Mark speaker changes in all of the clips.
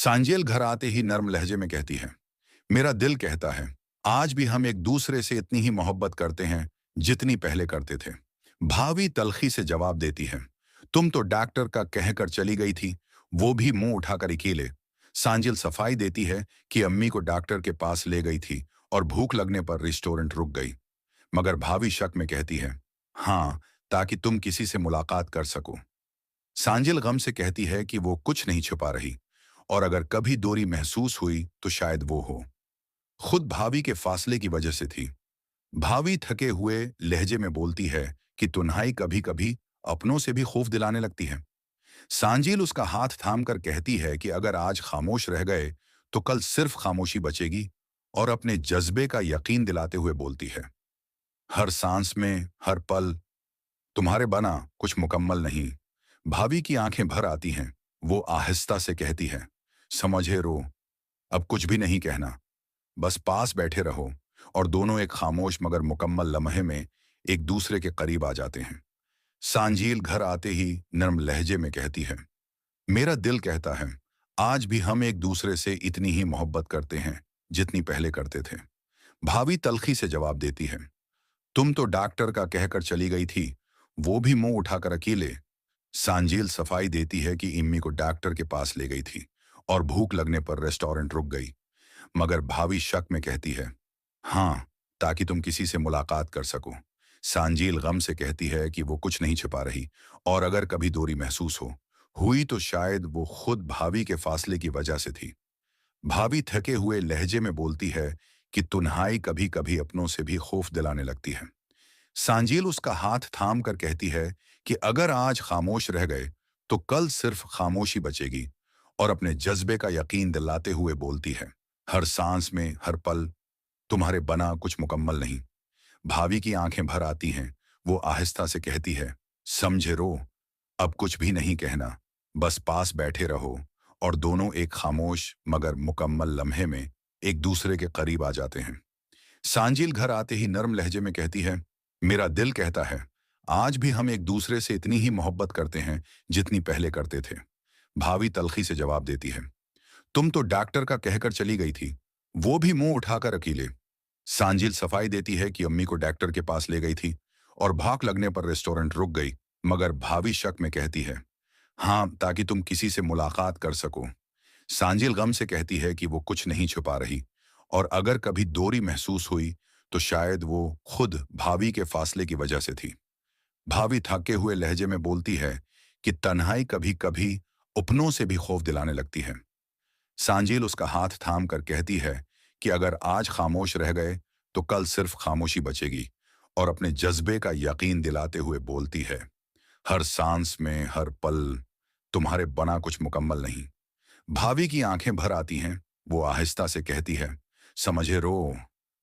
Speaker 1: सांजेल घर आते ही नर्म लहजे में कहती है, मेरा दिल कहता है, आज भी हम एक दूसरे से इतनी ही मोहब्बत करते हैं जितनी पहले करते थे। भावी तलखी से जवाब देती है, तुम तो डॉक्टर का कहकर चली गई थी, वो भी मुंह उठाकर अकेले। सांजिल सफाई देती है कि अम्मी को डॉक्टर के पास ले गई थी और भूख लगने पर रेस्टोरेंट रुक गई। मगर भावी शक में कहती है, हाँ, ताकि तुम किसी से मुलाकात कर सको। सांजिल गम से कहती है कि वो कुछ नहीं छुपा रही, और अगर कभी दूरी महसूस हुई तो शायद वो हो खुद भाभी के फासले की वजह से थी। भाभी थके हुए लहजे में बोलती है कि तुन्हाई कभी कभी अपनों से भी खौफ दिलाने लगती है। सांजिल उसका हाथ थाम कर कहती है कि अगर आज खामोश रह गए तो कल सिर्फ खामोशी बचेगी, और अपने जज्बे का यकीन दिलाते हुए बोलती है, हर सांस में हर पल तुम्हारे बना कुछ मुकम्मल नहीं। भाभी की आंखें भर आती हैं। वो आहिस्ता से कहती है, समझे रो, अब कुछ भी नहीं कहना, बस पास बैठे रहो। और दोनों एक खामोश मगर मुकम्मल लम्हे में एक दूसरे के करीब आ जाते हैं। सांजील घर आते ही नर्म लहजे में कहती है, मेरा दिल कहता है, आज भी हम एक दूसरे से इतनी ही मोहब्बत करते हैं जितनी पहले करते थे। भाभी तलखी से जवाब देती है, तुम तो डॉक्टर का कहकर चली गई थी, वो भी मुंह उठाकर अकेले। सांजील सफाई देती है कि इम्मी को डॉक्टर के पास ले गई थी और भूख लगने पर रेस्टोरेंट रुक गई। मगर भाभी शक में कहती है, हाँ, ताकि तुम किसी से मुलाकात कर सको। सांजील गम से कहती है कि वो कुछ नहीं छिपा रही, और अगर कभी दूरी महसूस हुई तो शायद वो खुद भाभी के फासले की वजह से थी। भाभी थके हुए लहजे में बोलती है कि तुन्हाई कभी कभी अपनों से भी खौफ दिलाने लगती है। सांजील उसका हाथ थाम कर कहती है कि अगर आज खामोश रह गए तो कल सिर्फ खामोशी बचेगी, और अपने जज्बे का यकीन दिलाते हुए बोलती है, हर सांस में हर पल तुम्हारे बना कुछ मुकम्मल नहीं। भाभी की आंखें भर आती हैं। वो आहिस्ता से कहती है, समझे रो, अब कुछ भी नहीं कहना, बस पास बैठे रहो। और दोनों एक खामोश मगर मुकम्मल लम्हे में एक दूसरे के करीब आ जाते हैं। सांजील घर आते ही नर्म लहजे में कहती है, मेरा दिल कहता है, आज भी हम एक दूसरे से इतनी ही मोहब्बत करते हैं जितनी पहले करते थे। भाभी तलखी से जवाब देती है, तुम तो डॉक्टर का कहकर चली गई थी, वो भी मुंह उठाकर अकेले। सांजिल सफाई देती है कि अम्मी को डॉक्टर के पास ले गई थी और भूख लगने पर रेस्टोरेंट रुक गई। मगर भाभी शक में कहती है, हाँ, ताकि तुम किसी से मुलाकात कर सको। सांजिल गम से कहती है कि वो कुछ नहीं छुपा रही, और अगर कभी दूरी महसूस हुई तो शायद वो खुद भाभी के फासले की वजह से थी। भाभी थके हुए लहजे में बोलती है कि तन्हाई कभी कभी अपनों से भी खौफ दिलाने लगती है। सांजील उसका हाथ थाम कर कहती है कि अगर आज खामोश रह गए तो कल सिर्फ खामोशी बचेगी, और अपने जज्बे का यकीन दिलाते हुए बोलती है, हर सांस में हर पल तुम्हारे बना कुछ मुकम्मल नहीं। भाभी की आंखें भर आती हैं। वो आहिस्ता से कहती है, समझे रो,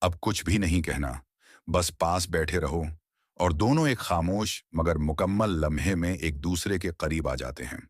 Speaker 1: अब कुछ भी नहीं कहना, बस पास बैठे रहो। और दोनों एक खामोश मगर मुकम्मल लम्हे में एक दूसरे के करीब आ जाते हैं।